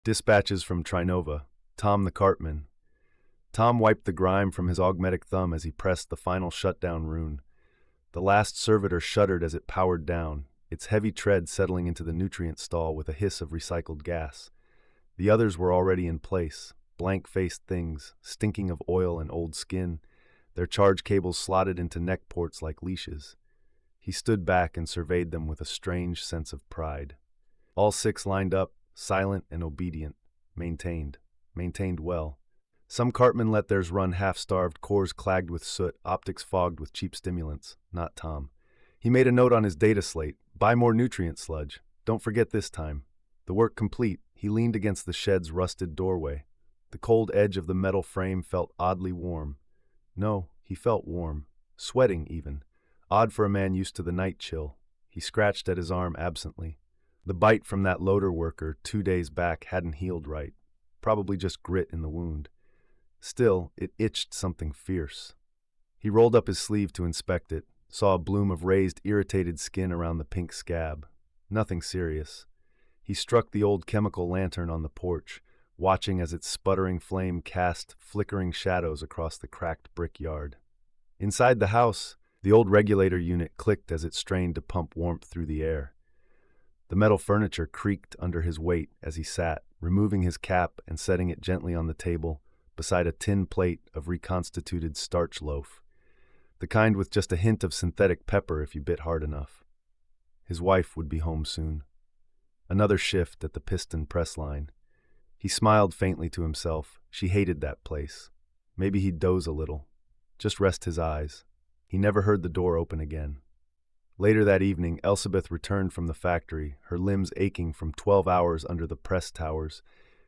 Dispatches from Trinova. Tom the cartman. Tom wiped the grime from his augmetic thumb as he pressed the final shutdown rune. The last servitor shuddered as it powered down, its heavy tread settling into the nutrient stall with a hiss of recycled gas. The others were already in place, blank-faced things, stinking of oil and old skin, their charge cables slotted into neck ports like leashes. He stood back and surveyed them with a strange sense of pride. All 6 lined up, silent and obedient, maintained well. Some cartmen let theirs run half-starved, cores clagged with soot, optics fogged with cheap stimulants. Not Tom. He made a note on his data slate, buy more nutrient sludge. Don't forget this time. The work complete, he leaned against the shed's rusted doorway. The cold edge of the metal frame felt oddly warm. No, he felt warm. Sweating, even. Odd for a man used to the night chill. He scratched at his arm absently. The bite from that loader worker 2 days back hadn't healed right. Probably just grit in the wound. Still, it itched something fierce. He rolled up his sleeve to inspect it, saw a bloom of raised, irritated skin around the pink scab. Nothing serious. He struck the old chemical lantern on the porch, watching as its sputtering flame cast flickering shadows across the cracked brick yard. Inside the house, the old regulator unit clicked as it strained to pump warmth through the air. The metal furniture creaked under his weight as he sat, removing his cap and setting it gently on the table, beside a tin plate of reconstituted starch loaf, the kind with just a hint of synthetic pepper if you bit hard enough. His wife would be home soon. Another shift at the piston press line. He smiled faintly to himself. She hated that place. Maybe he'd doze a little. Just rest his eyes. He never heard the door open again. Later that evening, Elsabeth returned from the factory, her limbs aching from 12 hours under the press towers.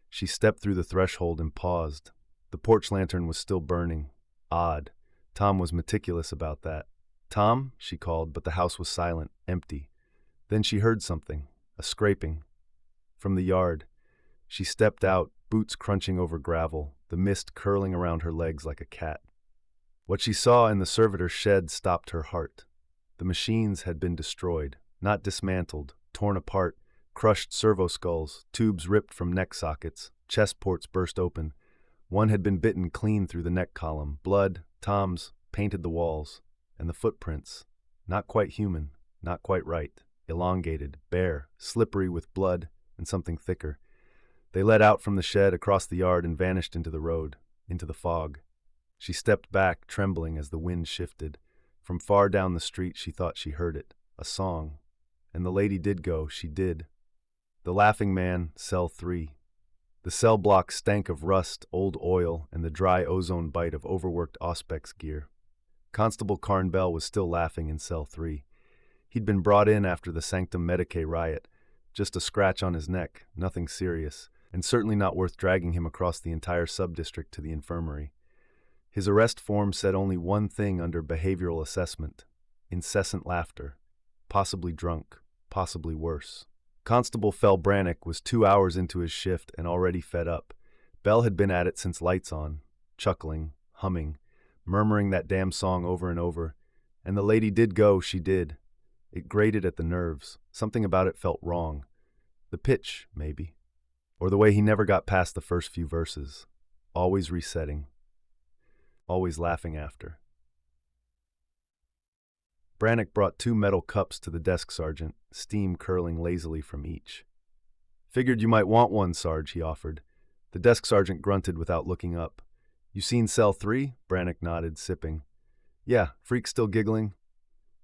She stepped through the threshold and paused. The porch lantern was still burning. Odd. Tom was meticulous about that. "Tom?" she called, but the house was silent, empty. Then she heard something, a scraping. From the yard. She stepped out, boots crunching over gravel, the mist curling around her legs like a cat. What she saw in the servitor's shed stopped her heart. The machines had been destroyed, not dismantled, torn apart, crushed servo skulls, tubes ripped from neck sockets, chest ports burst open. One had been bitten clean through the neck column. Blood, Tom's, painted the walls. And the footprints. Not quite human, not quite right. Elongated, bare, slippery with blood and something thicker. They led out from the shed across the yard and vanished into the road, into the fog. She stepped back, trembling as the wind shifted. From far down the street she thought she heard it, a song. And the lady did go, she did. The Laughing Man, Cell 3. The cell block stank of rust, old oil, and the dry ozone bite of overworked Auspex gear. Constable Carn Bell was still laughing in Cell 3. He'd been brought in after the Sanctum Medicae riot. Just a scratch on his neck, nothing serious, and certainly not worth dragging him across the entire sub-district to the infirmary. His arrest form said only one thing under behavioral assessment: incessant laughter. Possibly drunk, possibly worse. Constable Fell Brannick was 2 hours into his shift and already fed up. Bell had been at it since lights on, chuckling, humming, murmuring that damn song over and over. And the lady did go, she did. It grated at the nerves. Something about it felt wrong. The pitch, maybe. Or the way he never got past the first few verses. Always resetting. Always laughing after. Brannick brought 2 metal cups to the desk sergeant, steam curling lazily from each. "Figured you might want one, Sarge," he offered. The desk sergeant grunted without looking up. "You seen Cell 3? Brannick nodded, sipping. "Yeah, freak still giggling?"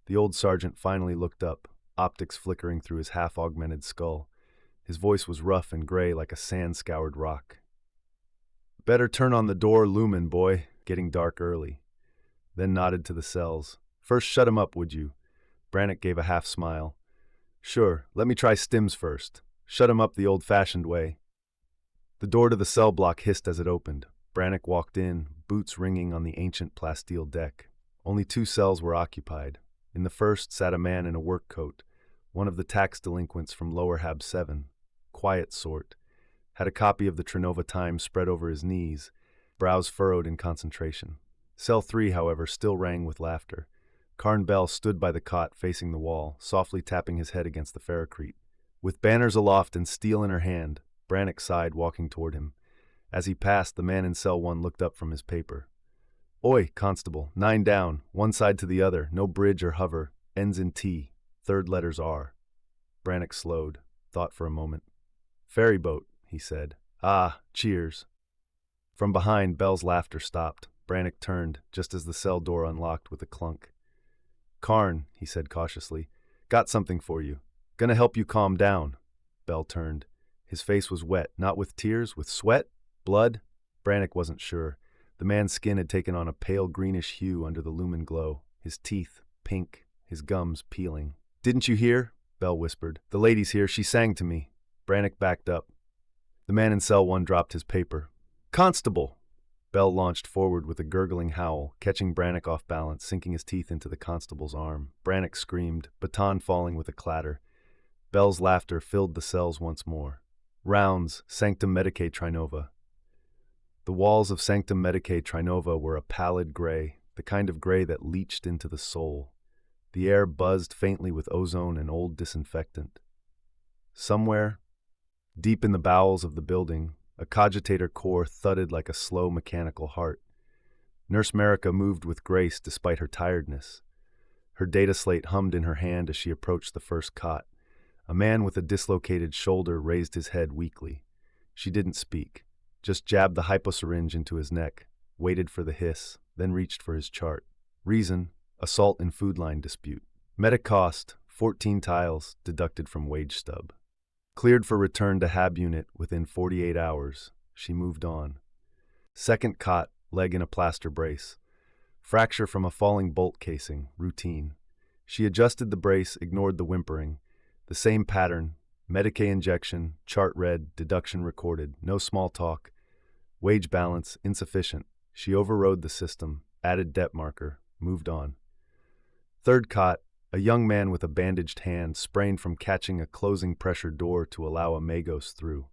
The old sergeant finally looked up, optics flickering through his half-augmented skull. His voice was rough and gray like a sand-scoured rock. "Better turn on the door lumen, boy. Getting dark early." Then nodded to the cells. "First shut him up, would you?" Brannick gave a half-smile. "Sure, let me try stims first. Shut him up the old-fashioned way." The door to the cell block hissed as it opened. Brannick walked in, boots ringing on the ancient plasteel deck. Only 2 cells were occupied. In the first sat a man in a work coat, one of the tax delinquents from Lower Hab 7. Quiet sort. Had a copy of the Trinova Times spread over his knees, brows furrowed in concentration. Cell 3, however, still rang with laughter. Carn Bell stood by the cot facing the wall, softly tapping his head against the ferrocrete. With banners aloft and steel in her hand, Brannick sighed, walking toward him. As he passed, the man in cell 1 looked up from his paper. "Oi, constable, 9 down, one side to the other, no bridge or hover, ends in T, third letters R." Brannick slowed, thought for a moment. "Ferry boat," he said. "Ah, cheers." From behind, Bell's laughter stopped. Brannick turned, just as the cell door unlocked with a clunk. "Karn," he said cautiously, "got something for you. Gonna help you calm down." Bell turned. His face was wet, not with tears, with sweat? Blood? Brannick wasn't sure. The man's skin had taken on a pale greenish hue under the lumen glow, his teeth pink, his gums peeling. "Didn't you hear?" Bell whispered. "The lady's here, she sang to me." Brannick backed up. The man in cell 1 dropped his paper. "Constable!" Bell launched forward with a gurgling howl, catching Brannick off balance, sinking his teeth into the constable's arm. Brannick screamed, baton falling with a clatter. Bell's laughter filled the cells once more. "Rounds, Sanctum Medicae Trinova." The walls of Sanctum Medicae Trinova were a pallid gray, the kind of gray that leached into the soul. The air buzzed faintly with ozone and old disinfectant. Somewhere, deep in the bowels of the building, a cogitator core thudded like a slow mechanical heart. Nurse Merica moved with grace despite her tiredness. Her data slate hummed in her hand as she approached the first cot. A man with a dislocated shoulder raised his head weakly. She didn't speak, just jabbed the hyposyringe into his neck, waited for the hiss, then reached for his chart. Reason: assault in food line dispute. Medic cost: 14 tiles, deducted from wage stub. Cleared for return to HAB unit within 48 hours. She moved on. Second cot, leg in a plaster brace. Fracture from a falling bolt casing, routine. She adjusted the brace, ignored the whimpering. The same pattern: Medicae injection, chart read, deduction recorded, no small talk. Wage balance, insufficient. She overrode the system, added debt marker, moved on. Third cot, a young man with a bandaged hand, sprained from catching a closing pressure door to allow a Magos through.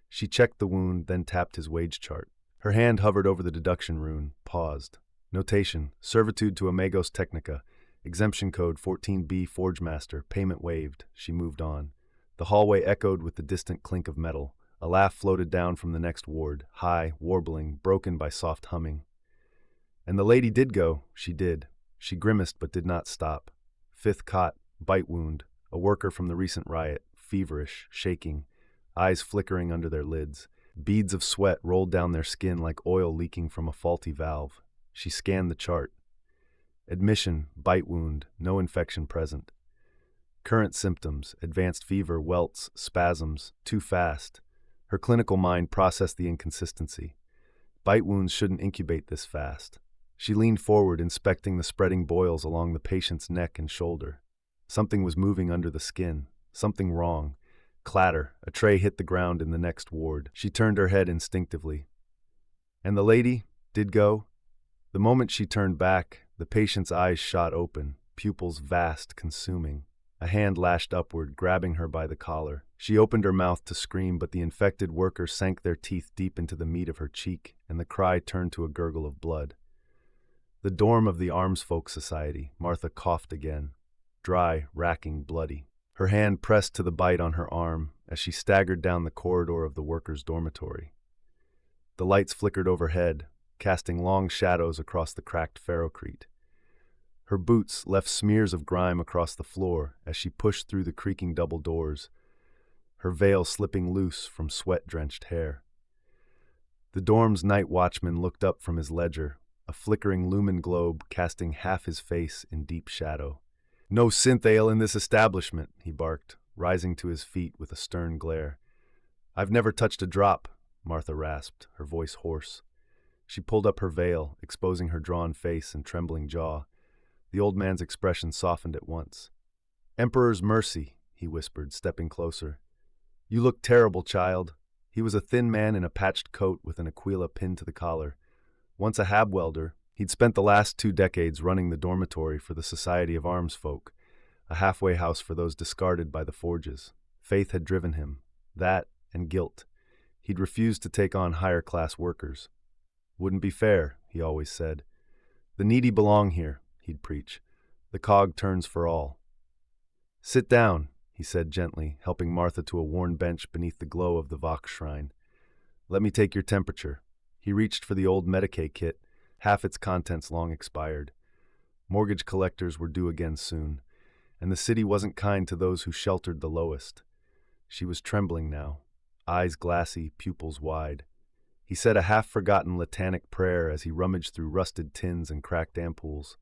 She checked the wound, then tapped his wage chart. Her hand hovered over the deduction rune, paused. Notation: servitude to Amagos Technica. Exemption code 14B Forgemaster, payment waived. She moved on. The hallway echoed with the distant clink of metal. A laugh floated down from the next ward, high, warbling, broken by soft humming. And the lady did go. She did. She grimaced but did not stop. Fifth cot, bite wound. A worker from the recent riot, feverish, shaking, eyes flickering under their lids. Beads of sweat rolled down their skin like oil leaking from a faulty valve. She scanned the chart. Admission: bite wound, no infection present. Current symptoms: advanced fever, welts, spasms, too fast. Her clinical mind processed the inconsistency. Bite wounds shouldn't incubate this fast. She leaned forward, inspecting the spreading boils along the patient's neck and shoulder. Something was moving under the skin. Something wrong. Clatter. A tray hit the ground in the next ward. She turned her head instinctively. And the lady did go? The moment she turned back, the patient's eyes shot open, pupils vast, consuming. A hand lashed upward, grabbing her by the collar. She opened her mouth to scream, but the infected worker sank their teeth deep into the meat of her cheek, and the cry turned to a gurgle of blood. The dorm of the Armsfolk Society. Martha coughed again. Dry, racking, bloody. Her hand pressed to the bite on her arm as she staggered down the corridor of the workers' dormitory. The lights flickered overhead, casting long shadows across the cracked ferrocrete. Her boots left smears of grime across the floor as she pushed through the creaking double doors, her veil slipping loose from sweat-drenched hair. The dorm's night watchman looked up from his ledger, a flickering lumen globe casting half his face in deep shadow. "No synth ale in this establishment," he barked, rising to his feet with a stern glare. "I've never touched a drop," Martha rasped, her voice hoarse. She pulled up her veil, exposing her drawn face and trembling jaw. The old man's expression softened at once. "Emperor's mercy," he whispered, stepping closer. "You look terrible, child." He was a thin man in a patched coat with an Aquila pinned to the collar. Once a hab welder, he'd spent the last 2 decades running the dormitory for the Society of Armsfolk, a halfway house for those discarded by the forges. Faith had driven him. That and guilt. He'd refused to take on higher-class workers. "Wouldn't be fair," he always said. "The needy belong here," he'd preach. "The cog turns for all." "Sit down," he said gently, helping Martha to a worn bench beneath the glow of the Vox shrine. "Let me take your temperature." He reached for the old Medicaid kit, half its contents long expired. Mortgage collectors were due again soon, and the city wasn't kind to those who sheltered the lowest. She was trembling now, eyes glassy, pupils wide. He said a half-forgotten latanic prayer as he rummaged through rusted tins and cracked ampoules.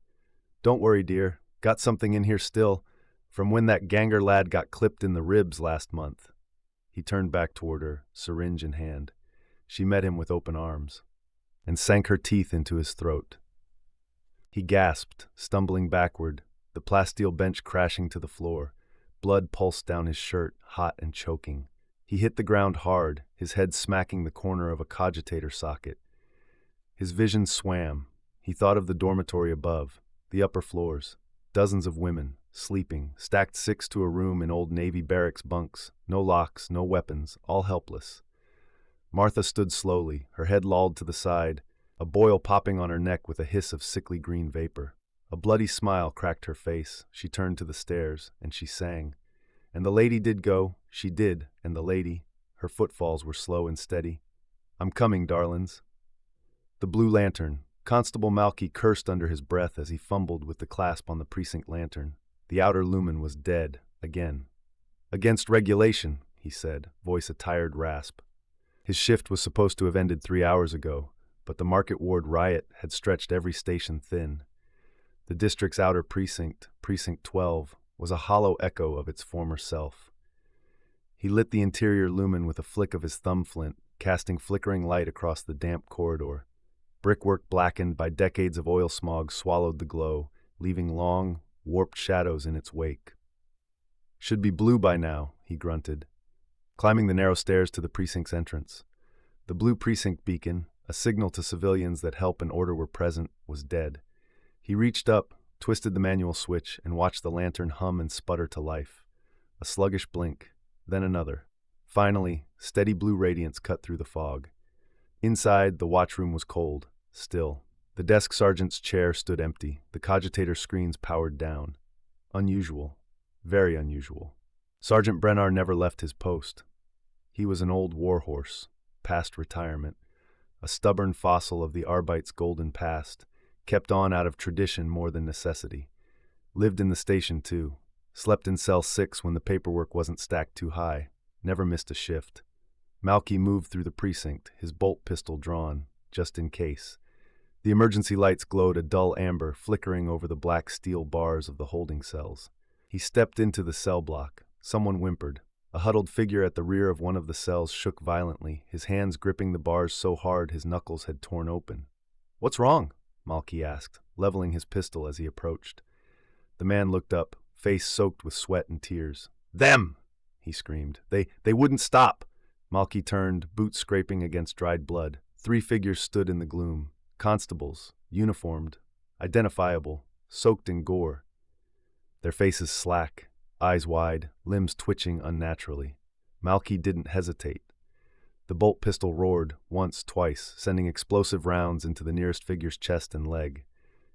"Don't worry, dear. Got something in here still, from when that Ganger lad got clipped in the ribs last month." He turned back toward her, syringe in hand. She met him with open arms and sank her teeth into his throat. He gasped, stumbling backward, the plasteel bench crashing to the floor. Blood pulsed down his shirt, hot and choking. He hit the ground hard, his head smacking the corner of a cogitator socket. His vision swam. He thought of the dormitory above, the upper floors, dozens of women, sleeping, stacked 6 to a room in old Navy barracks bunks, no locks, no weapons, all helpless. Martha stood slowly, her head lolled to the side, a boil popping on her neck with a hiss of sickly green vapor. A bloody smile cracked her face. She turned to the stairs, and she sang. And the lady did go, she did, and the lady, her footfalls were slow and steady. "I'm coming, darlings." The blue lantern. Constable Malky cursed under his breath as he fumbled with the clasp on the precinct lantern. The outer lumen was dead, again. "Against regulation," he said, voice a tired rasp. His shift was supposed to have ended 3 hours ago, but the Market Ward riot had stretched every station thin. The district's outer precinct, Precinct 12, was a hollow echo of its former self. He lit the interior lumen with a flick of his thumb flint, casting flickering light across the damp corridor. Brickwork blackened by decades of oil smog swallowed the glow, leaving long, warped shadows in its wake. "Should be blue by now," he grunted, climbing the narrow stairs to the precinct's entrance. The blue precinct beacon, a signal to civilians that help and order were present, was dead. He reached up, twisted the manual switch, and watched the lantern hum and sputter to life. A sluggish blink, then another. Finally, steady blue radiance cut through the fog. Inside, the watchroom was cold, still. The desk sergeant's chair stood empty, the cogitator screens powered down. Unusual. Very unusual. Sergeant Brennar never left his post. He was an old warhorse, past retirement, a stubborn fossil of the Arbite's golden past, kept on out of tradition more than necessity. Lived in the station, too. Slept in cell 6 when the paperwork wasn't stacked too high. Never missed a shift. Malky moved through the precinct, his bolt pistol drawn, just in case. The emergency lights glowed a dull amber, flickering over the black steel bars of the holding cells. He stepped into the cell block. Someone whimpered. A huddled figure at the rear of one of the cells shook violently, his hands gripping the bars so hard his knuckles had torn open. "What's wrong?" Malky asked, leveling his pistol as he approached. The man looked up, face soaked with sweat and tears. "Them!" he screamed. They wouldn't stop." Malky turned, boots scraping against dried blood. 3 figures stood in the gloom. Constables, uniformed, identifiable, soaked in gore. Their faces slack, eyes wide, limbs twitching unnaturally. Malky didn't hesitate. The bolt pistol roared, once, twice, sending explosive rounds into the nearest figure's chest and leg.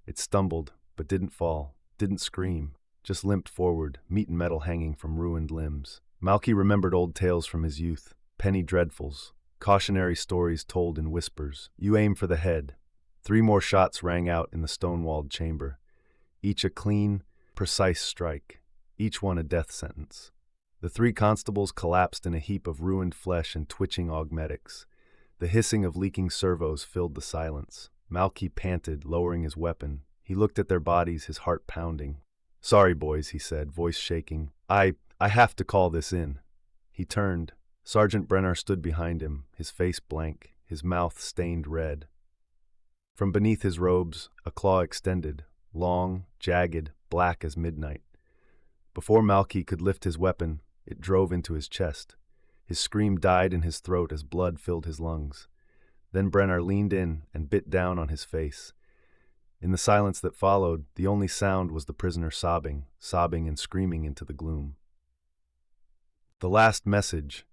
It stumbled, but didn't fall, didn't scream, just limped forward, meat and metal hanging from ruined limbs. Malky remembered old tales from his youth, penny dreadfuls, cautionary stories told in whispers. You aim for the head. 3 more shots rang out in the stone-walled chamber, each a clean, precise strike, each one a death sentence. The 3 constables collapsed in a heap of ruined flesh and twitching augmetics. The hissing of leaking servos filled the silence. Malky panted, lowering his weapon. He looked at their bodies, his heart pounding. "Sorry, boys," he said, voice shaking. I have to call this in." He turned. Sergeant Brennar stood behind him, his face blank, his mouth stained red. From beneath his robes, a claw extended, long, jagged, black as midnight. Before Malky could lift his weapon, it drove into his chest. His scream died in his throat as blood filled his lungs. Then Brennar leaned in and bit down on his face. In the silence that followed, the only sound was the prisoner sobbing and screaming into the gloom. The last message.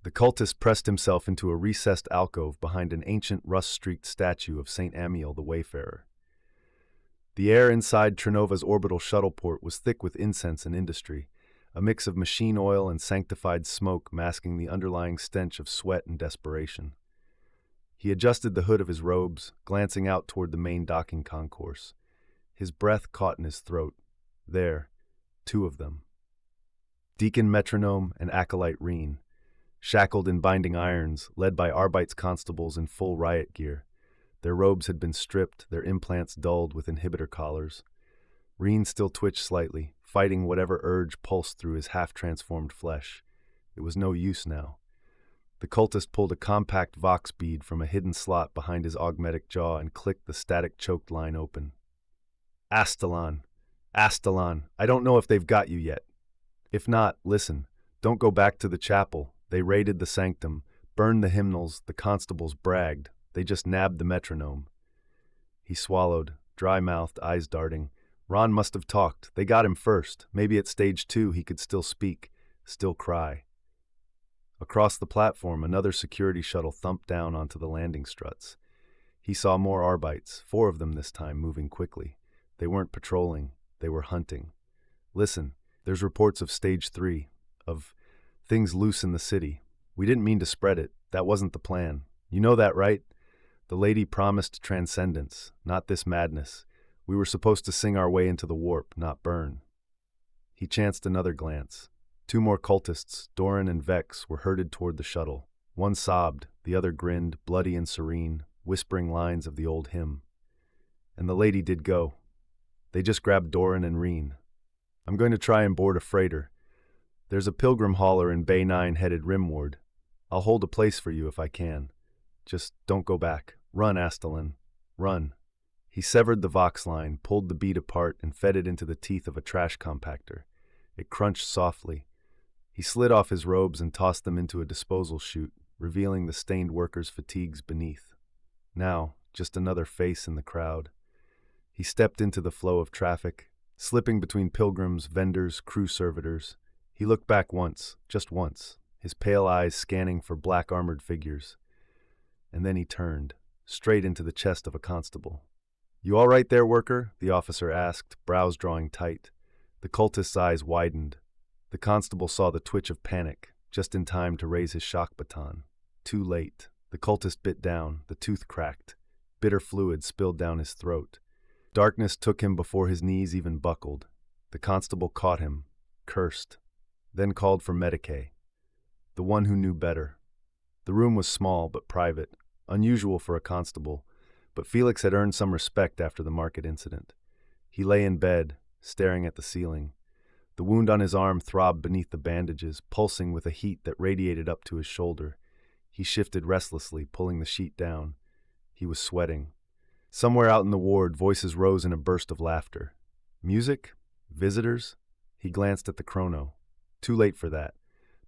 The cultist pressed himself into a recessed alcove behind an ancient rust-streaked statue of St. Amiel the Wayfarer. The air inside Trinova's orbital shuttleport was thick with incense and industry. a mix of machine oil and sanctified smoke masking the underlying stench of sweat and desperation. He adjusted the hood of his robes, glancing out toward the main docking concourse. His breath caught in his throat. There, two of them. Deacon Metronome and Acolyte Reen, shackled in binding irons, led by Arbite's constables in full riot gear. Their robes had been stripped, their implants dulled with inhibitor collars. Reen still twitched slightly, fighting whatever urge pulsed through his half-transformed flesh. It was no use now. The cultist pulled a compact vox bead from a hidden slot behind his augmetic jaw and clicked the static choked line open. Astalon! Astalon! I don't know if they've got you yet. If not, listen. Don't go back to the chapel. They raided the sanctum, burned the hymnals, the constables bragged. They just nabbed the metronome. He swallowed, dry-mouthed, eyes darting. Ron must have talked. They got him first. Maybe at stage 2 he could still speak, still cry. Across the platform, another security shuttle thumped down onto the landing struts. He saw more Arbites, 4 of them this time, moving quickly. They weren't patrolling, they were hunting. Listen, there's reports of stage 3, of things loose in the city. We didn't mean to spread it. That wasn't the plan. You know that, right? The lady promised transcendence, not this madness. We were supposed to sing our way into the warp, not burn. He chanced another glance. 2 more cultists, Doran and Vex, were herded toward the shuttle. One sobbed, the other grinned, bloody and serene, whispering lines of the old hymn. And the lady did go. They just grabbed Doran and Reen. I'm going to try and board a freighter. There's a pilgrim hauler in Bay 9 headed rimward. I'll hold a place for you if I can. Just don't go back. Run, Astalon. Run. He severed the vox line, pulled the bead apart, and fed it into the teeth of a trash compactor. It crunched softly. He slid off his robes and tossed them into a disposal chute, revealing the stained workers' fatigues beneath. Now, just another face in the crowd. He stepped into the flow of traffic, slipping between pilgrims, vendors, crew servitors. He looked back once, just once, his pale eyes scanning for black-armored figures. And then he turned, straight into the chest of a constable. You all right there, worker? The officer asked, brows drawing tight. The cultist's eyes widened. The constable saw the twitch of panic, just in time to raise his shock baton. Too late. The cultist bit down, the tooth cracked. Bitter fluid spilled down his throat. Darkness took him before his knees even buckled. The constable caught him, cursed, then called for Medicae, the one who knew better. The room was small but private, unusual for a constable, but Felix had earned some respect after the market incident. He lay in bed, staring at the ceiling. The wound on his arm throbbed beneath the bandages, pulsing with a heat that radiated up to his shoulder. He shifted restlessly, pulling the sheet down. He was sweating. Somewhere out in the ward, voices rose in a burst of laughter. Music? Visitors? He glanced at the chrono. Too late for that.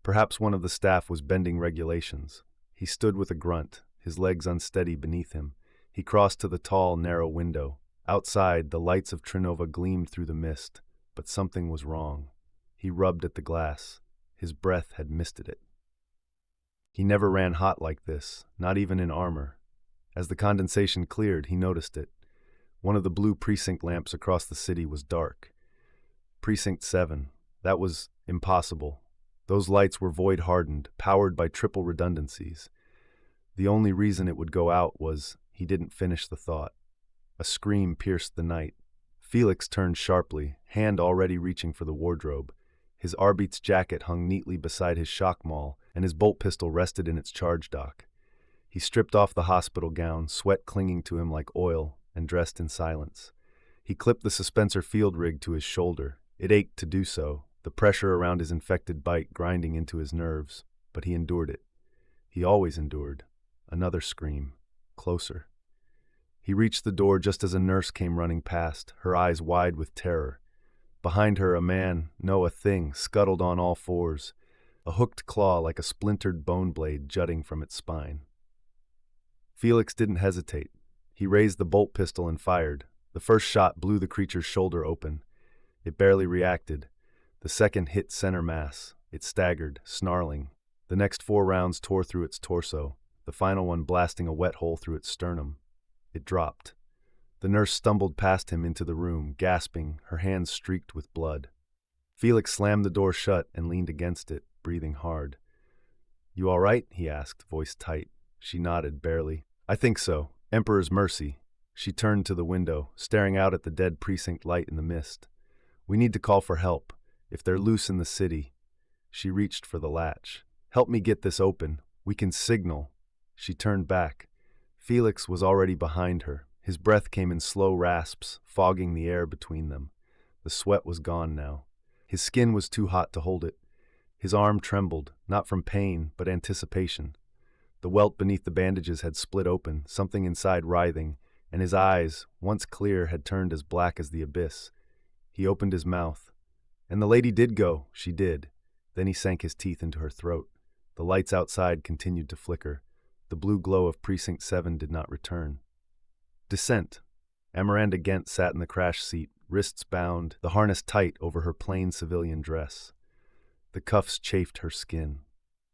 Perhaps one of the staff was bending regulations. He stood with a grunt, his legs unsteady beneath him. He crossed to the tall, narrow window. Outside, the lights of Trinova gleamed through the mist, but something was wrong. He rubbed at the glass. His breath had misted it. He never ran hot like this, not even in armor. As the condensation cleared, he noticed it. One of the blue precinct lamps across the city was dark. Precinct 7. That was impossible. Those lights were void-hardened, powered by triple redundancies. The only reason it would go out was he didn't finish the thought. A scream pierced the night. Felix turned sharply, hand already reaching for the wardrobe. His Arbite's jacket hung neatly beside his shock maul, and his bolt pistol rested in its charge dock. He stripped off the hospital gown, sweat clinging to him like oil, and dressed in silence. He clipped the suspensor field rig to his shoulder. It ached to do so, the pressure around his infected bite grinding into his nerves, but he endured it. He always endured. Another scream. Closer. He reached the door just as a nurse came running past, her eyes wide with terror. Behind her, a man, no, a thing, scuttled on all fours, a hooked claw like a splintered bone blade jutting from its spine. Felix didn't hesitate. He raised the bolt pistol and fired. The first shot blew the creature's shoulder open. It barely reacted. The second hit center mass. It staggered, snarling. The next 4 rounds tore through its torso, the final one blasting a wet hole through its sternum. It dropped. The nurse stumbled past him into the room, gasping, her hands streaked with blood. Felix slammed the door shut and leaned against it, breathing hard. "You all right?" he asked, voice tight. She nodded, barely. "I think so. Emperor's mercy." She turned to the window, staring out at the dead precinct light in the mist. "We need to call for help. If they're loose in the city." She reached for the latch. "Help me get this open. We can signal." She turned back. Felix was already behind her. His breath came in slow rasps, fogging the air between them. The sweat was gone now. His skin was too hot to hold it. His arm trembled, not from pain, but anticipation. The welt beneath the bandages had split open, something inside writhing, and his eyes, once clear, had turned as black as the abyss. He opened his mouth. "And the lady did go," she did. Then he sank his teeth into her throat. The lights outside continued to flicker. The blue glow of Precinct 7 did not return. Descent. Amaranda Gent sat in the crash seat, wrists bound, the harness tight over her plain civilian dress. The cuffs chafed her skin.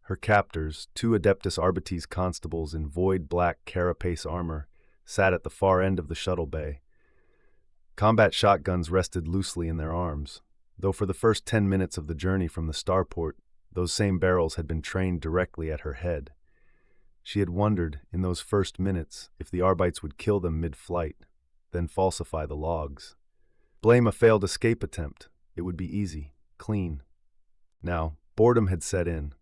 Her captors, two Adeptus Arbites constables in void black carapace armor, sat at the far end of the shuttle bay. Combat shotguns rested loosely in their arms, though for the first 10 minutes of the journey from the starport, those same barrels had been trained directly at her head. She had wondered, in those first minutes, if the Arbites would kill them mid-flight, then falsify the logs. Blame a failed escape attempt. It would be easy, clean. Now, boredom had set in.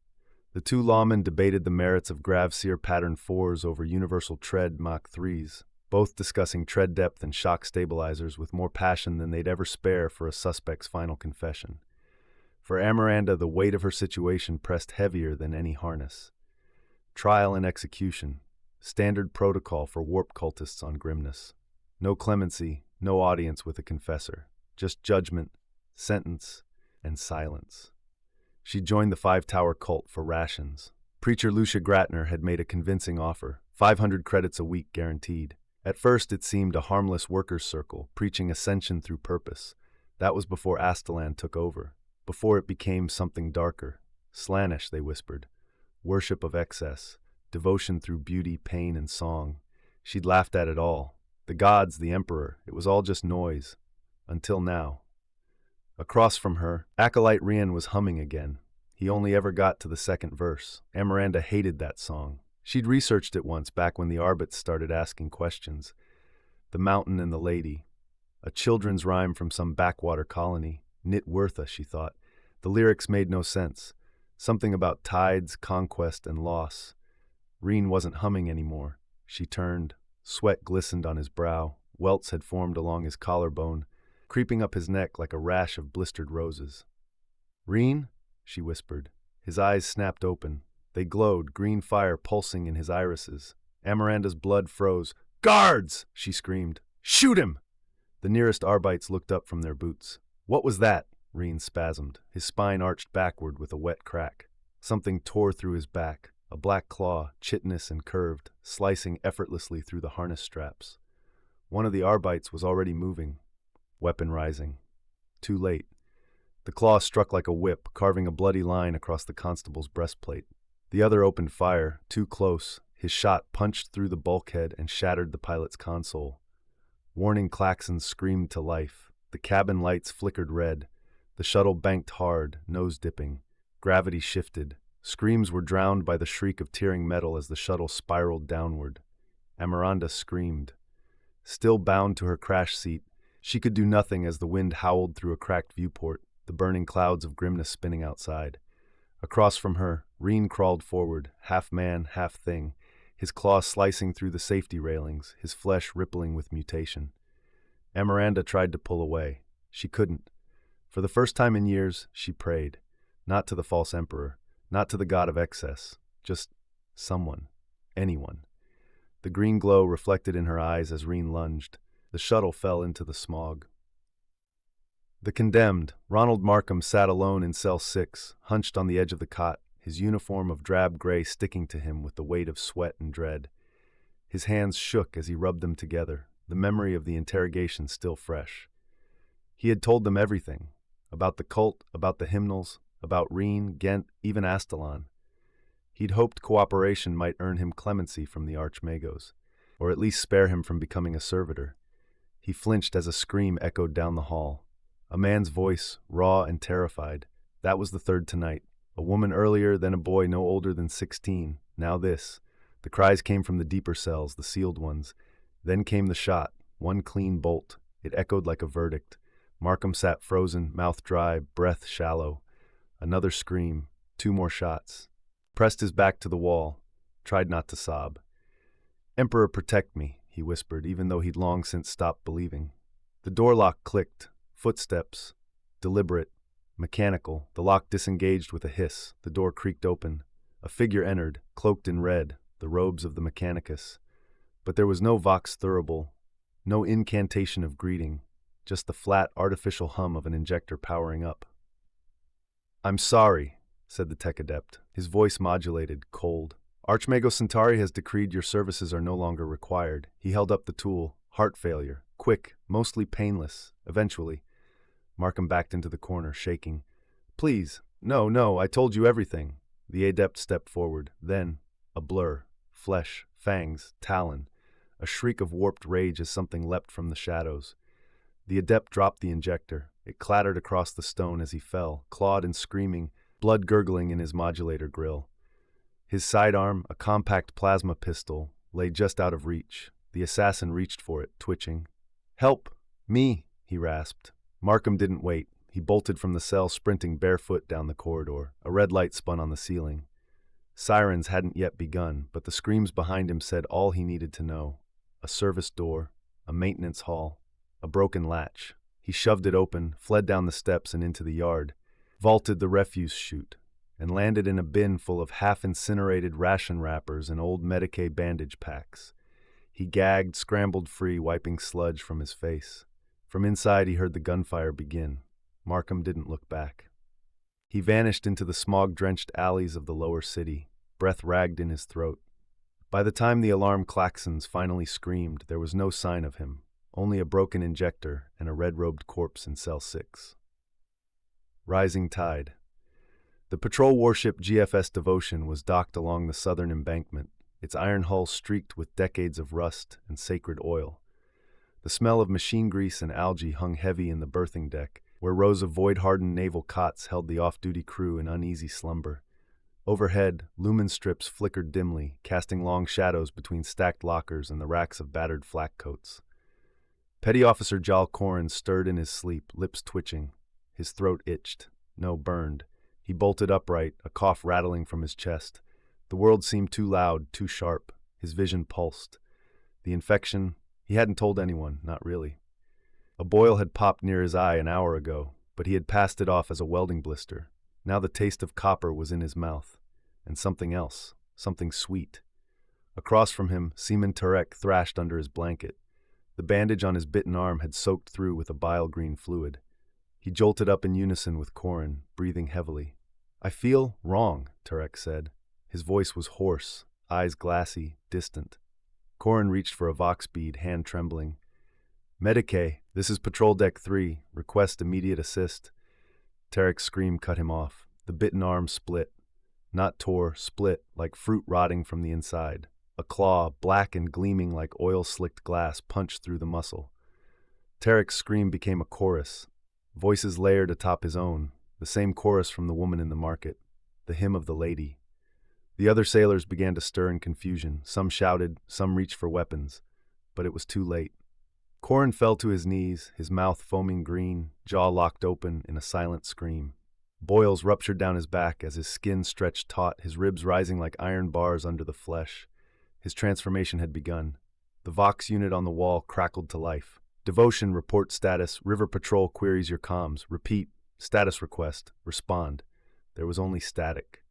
The two lawmen debated the merits of Gravseer Pattern 4s over Universal Tread Mach 3s, both discussing tread depth and shock stabilizers with more passion than they'd ever spare for a suspect's final confession. For Amaranda, the weight of her situation pressed heavier than any harness. Trial and execution, standard protocol for warp cultists on Grimness. No clemency, no audience with a confessor, just judgment, sentence, and silence. She joined the 5-Tower cult for rations. Preacher Lucia Gratner had made a convincing offer, 500 credits a week guaranteed. At first it seemed a harmless workers' circle, preaching ascension through purpose. That was before Astalan took over, before it became something darker. Slaanesh, they whispered. Worship of excess, devotion through beauty, pain, and song. She'd laughed at it all. The gods, the emperor, it was all just noise. Until now. Across from her, Acolyte Rian was humming again. He only ever got to the second verse. Amaranda hated that song. She'd researched it once back when the Arbits started asking questions. The mountain and the lady. A children's rhyme from some backwater colony. NihtWyrtha, she thought. The lyrics made no sense. Something about tides, conquest, and loss. Rien wasn't humming anymore. She turned. Sweat glistened on his brow. Welts had formed along his collarbone, creeping up his neck like a rash of blistered roses. "Rien?" she whispered. His eyes snapped open. They glowed, green fire pulsing in his irises. Amaranda's blood froze. "Guards!" she screamed. "Shoot him!" The nearest Arbites looked up from their boots. "What was that?" Rien spasmed. His spine arched backward with a wet crack. Something tore through his back, a black claw, chitinous and curved, slicing effortlessly through the harness straps. One of the Arbites was already moving, weapon rising. Too late. The claw struck like a whip, carving a bloody line across the constable's breastplate. The other opened fire, too close. His shot punched through the bulkhead and shattered the pilot's console. Warning klaxons screamed to life. The cabin lights flickered red. The shuttle banked hard, nose-dipping. Gravity shifted. Screams were drowned by the shriek of tearing metal as the shuttle spiraled downward. Amaranda screamed. Still bound to her crash seat, she could do nothing as the wind howled through a cracked viewport, the burning clouds of Grimness spinning outside. Across from her, Rien crawled forward, half man, half thing, his claws slicing through the safety railings, his flesh rippling with mutation. Amaranda tried to pull away. She couldn't. For the first time in years, she prayed. Not to the false emperor, not to the god of excess, just someone, anyone. The green glow reflected in her eyes as Rien lunged. The shuttle fell into the smog. The condemned, Ronald Markham, sat alone in cell 6, hunched on the edge of the cot, his uniform of drab gray sticking to him with the weight of sweat and dread. His hands shook as he rubbed them together, the memory of the interrogation still fresh. He had told them everything, about the cult, about the hymnals, about Rien, Gent, even Astalan. He'd hoped cooperation might earn him clemency from the Archmagos, or at least spare him from becoming a servitor. He flinched as a scream echoed down the hall. A man's voice, raw and terrified. That was the third tonight. A woman earlier, then a boy no older than 16. Now this. The cries came from the deeper cells, the sealed ones. Then came the shot, one clean bolt. It echoed like a verdict. Markham sat frozen, mouth dry, breath shallow. Another scream, 2 more shots. Pressed his back to the wall, tried not to sob. "Emperor, protect me," he whispered, even though he'd long since stopped believing. The door lock clicked. Footsteps. Deliberate. Mechanical. The lock disengaged with a hiss. The door creaked open. A figure entered, cloaked in red, the robes of the Mechanicus. But there was no vox thurible, no incantation of greeting, just the flat, artificial hum of an injector powering up. "I'm sorry," said the tech adept, his voice modulated, cold. "Archmago Centauri has decreed your services are no longer required." He held up the tool. Heart failure. Quick, mostly painless, eventually. Markham backed into the corner, shaking. "Please, no, I told you everything." The adept stepped forward. Then, a blur. Flesh, fangs, talon. A shriek of warped rage as something leapt from the shadows. The adept dropped the injector. It clattered across the stone as he fell, clawed and screaming, blood gurgling in his modulator grill. His sidearm, a compact plasma pistol, lay just out of reach. The assassin reached for it, twitching. "Help! Me!" he rasped. Markham didn't wait. He bolted from the cell, sprinting barefoot down the corridor. A red light spun on the ceiling. Sirens hadn't yet begun, but the screams behind him said all he needed to know. A service door, a maintenance hall, a broken latch. He shoved it open, fled down the steps and into the yard, vaulted the refuse chute, and landed in a bin full of half-incinerated ration wrappers and old Medicaid bandage packs. He gagged, scrambled free, wiping sludge from his face. From inside he heard the gunfire begin. Markham didn't look back. He vanished into the smog-drenched alleys of the lower city, breath ragged in his throat. By the time the alarm klaxons finally screamed, there was no sign of him, only a broken injector and a red-robed corpse in Cell 6. Rising tide. The patrol warship GFS Devotion was docked along the southern embankment, its iron hull streaked with decades of rust and sacred oil. The smell of machine grease and algae hung heavy in the berthing deck, where rows of void-hardened naval cots held the off-duty crew in uneasy slumber. Overhead, lumen strips flickered dimly, casting long shadows between stacked lockers and the racks of battered flak coats. Petty Officer Jal Corin stirred in his sleep, lips twitching. His throat itched. No, burned. He bolted upright, a cough rattling from his chest. The world seemed too loud, too sharp. His vision pulsed. The infection, he hadn't told anyone, not really. A boil had popped near his eye an hour ago, but he had passed it off as a welding blister. Now the taste of copper was in his mouth. And something else, something sweet. Across from him, Seaman Tarek thrashed under his blanket. The bandage on his bitten arm had soaked through with a bile-green fluid. He jolted up in unison with Corin, breathing heavily. "I feel wrong," Tarek said. His voice was hoarse, eyes glassy, distant. Corin reached for a vox bead, hand trembling. "Medicaid, this is Patrol Deck 3. Request immediate assist." Tarek's scream cut him off. The bitten arm split. Not tore, split, like fruit rotting from the inside. A claw, black and gleaming like oil-slicked glass, punched through the muscle. Tarek's scream became a chorus. Voices layered atop his own, the same chorus from the woman in the market, the hymn of the lady. The other sailors began to stir in confusion. Some shouted, some reached for weapons. But it was too late. Corin fell to his knees, his mouth foaming green, jaw locked open in a silent scream. Boils ruptured down his back as his skin stretched taut, his ribs rising like iron bars under the flesh. His transformation had begun. The Vox unit on the wall crackled to life. "Devotion, report status. River Patrol queries your comms. Repeat. Status request. Respond." There was only static.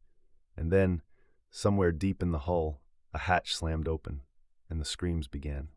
And then, somewhere deep in the hull, a hatch slammed open, and the screams began.